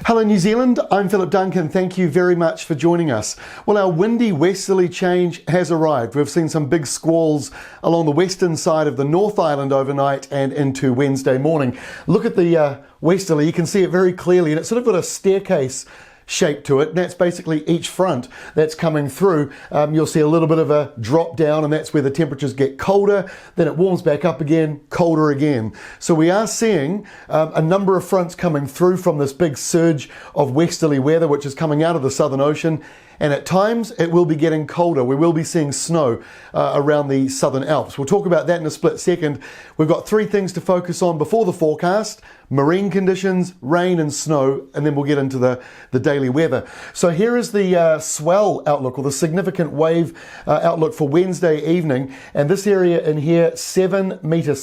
Hello New Zealand, I'm Philip Duncan. Thank you very much for joining us. Well, our windy westerly change has arrived. We've seen some big squalls along the western side of the North Island overnight and into Wednesday morning. Look at the westerly, you can see it very clearly, and it's sort of got a staircase shape to it. That's basically each front that's coming through. You'll see a little bit of a drop down, and that's where the temperatures get colder, then it warms back up again, colder again. So we are seeing a number of fronts coming through from this big surge of westerly weather which is coming out of the Southern Ocean, and at times it will be getting colder. We will be seeing snow around the Southern Alps. We'll talk about that in a split second. We've got three things to focus on before the forecast: marine conditions, rain and snow, and then we'll get into the daily weather. So here is the swell outlook, or the significant wave outlook for Wednesday evening. And this area in here, 7 metre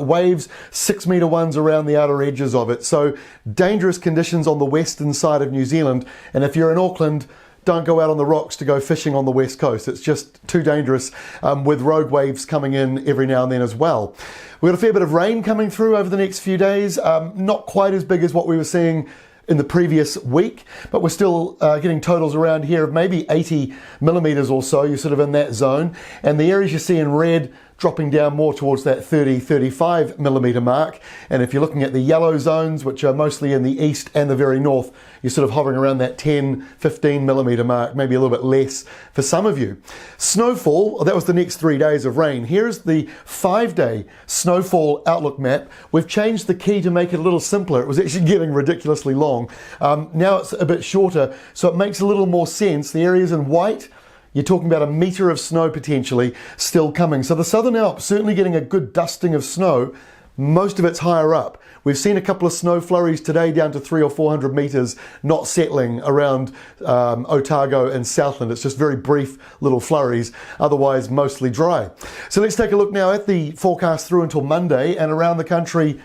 waves, 6 metre ones around the outer edges of it. So dangerous conditions on the western side of New Zealand. And if you're in Auckland, don't go out on the rocks to go fishing on the west coast. It's just too dangerous, with rogue waves coming in every now and then as well. We've got a fair bit of rain coming through over the next few days, not quite as big as what we were seeing in the previous week, but we're still getting totals around here of maybe 80 millimetres or so. You're sort of in that zone, and the areas you see in red dropping down more towards that 30-35 millimetre mark. And if you're looking at the yellow zones, which are mostly in the east and the very north, you're sort of hovering around that 10-15 millimetre mark, maybe a little bit less for some of you. Snowfall, that was the next 3 days of rain. Here's the 5-day snowfall outlook map. We've changed the key to make it a little simpler. It was actually getting ridiculously long. Now it's a bit shorter, so it makes a little more sense. The areas in white, you're talking about a metre of snow potentially still coming. So the Southern Alps certainly getting a good dusting of snow. Most of it's higher up. We've seen a couple of snow flurries today down to 300 or 400 metres, not settling around Otago and Southland. It's just very brief little flurries, otherwise mostly dry. So let's take a look now at the forecast through until Monday, and around the country,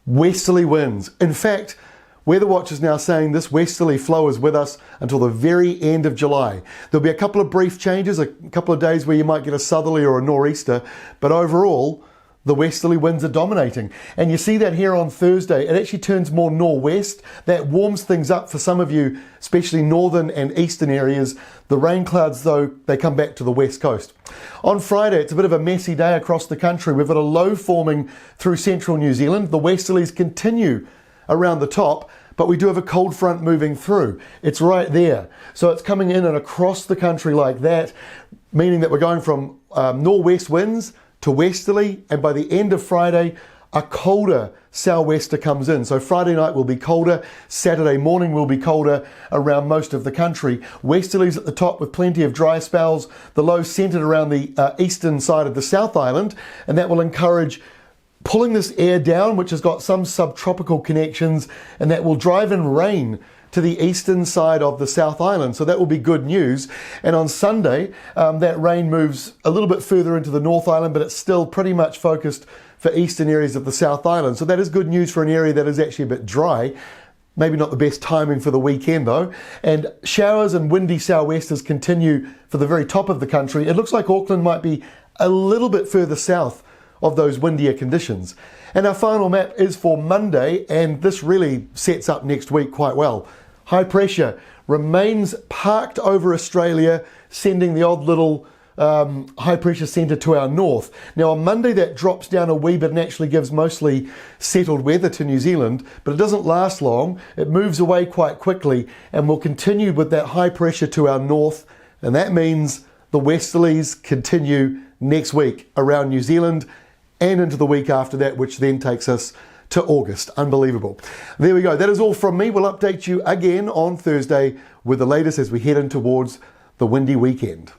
westerly winds. In fact, Weather Watch is now saying this westerly flow is with us until the very end of July. There'll be a couple of brief changes, a couple of days where you might get a southerly or a nor'easter, but overall, the westerly winds are dominating. And you see that here on Thursday. It actually turns more nor'west. That warms things up for some of you, especially northern and eastern areas. The rain clouds, though, they come back to the west coast. On Friday, it's a bit of a messy day across the country. We've got a low forming through central New Zealand. The westerlies continue around the top, but we do have a cold front moving through. It's right there. So it's coming in and across the country like that, meaning that we're going from nor'west winds to westerly, and by the end of Friday, a colder sou'wester comes in. So Friday night will be colder, Saturday morning will be colder around most of the country. Westerlies at the top with plenty of dry spells, the low centred around the eastern side of the South Island, and that will encourage pulling this air down, which has got some subtropical connections, and that will drive in rain to the eastern side of the South Island. So that will be good news. And on Sunday, that rain moves a little bit further into the North Island, but it's still pretty much focused for eastern areas of the South Island. So that is good news for an area that is actually a bit dry. Maybe not the best timing for the weekend though. And showers and windy sou'westers continue for the very top of the country. It looks like Auckland might be a little bit further south of those windier conditions. And our final map is for Monday, and this really sets up next week quite well. High pressure remains parked over Australia, sending the odd little high pressure centre to our north. Now on Monday that drops down a wee bit and actually gives mostly settled weather to New Zealand, but it doesn't last long. It moves away quite quickly, and we'll continue with that high pressure to our north, and that means the westerlies continue next week around New Zealand and into the week after that, which then takes us to August. Unbelievable. There we go. That is all from me. We'll update you again on Thursday with the latest as we head in towards the windy weekend.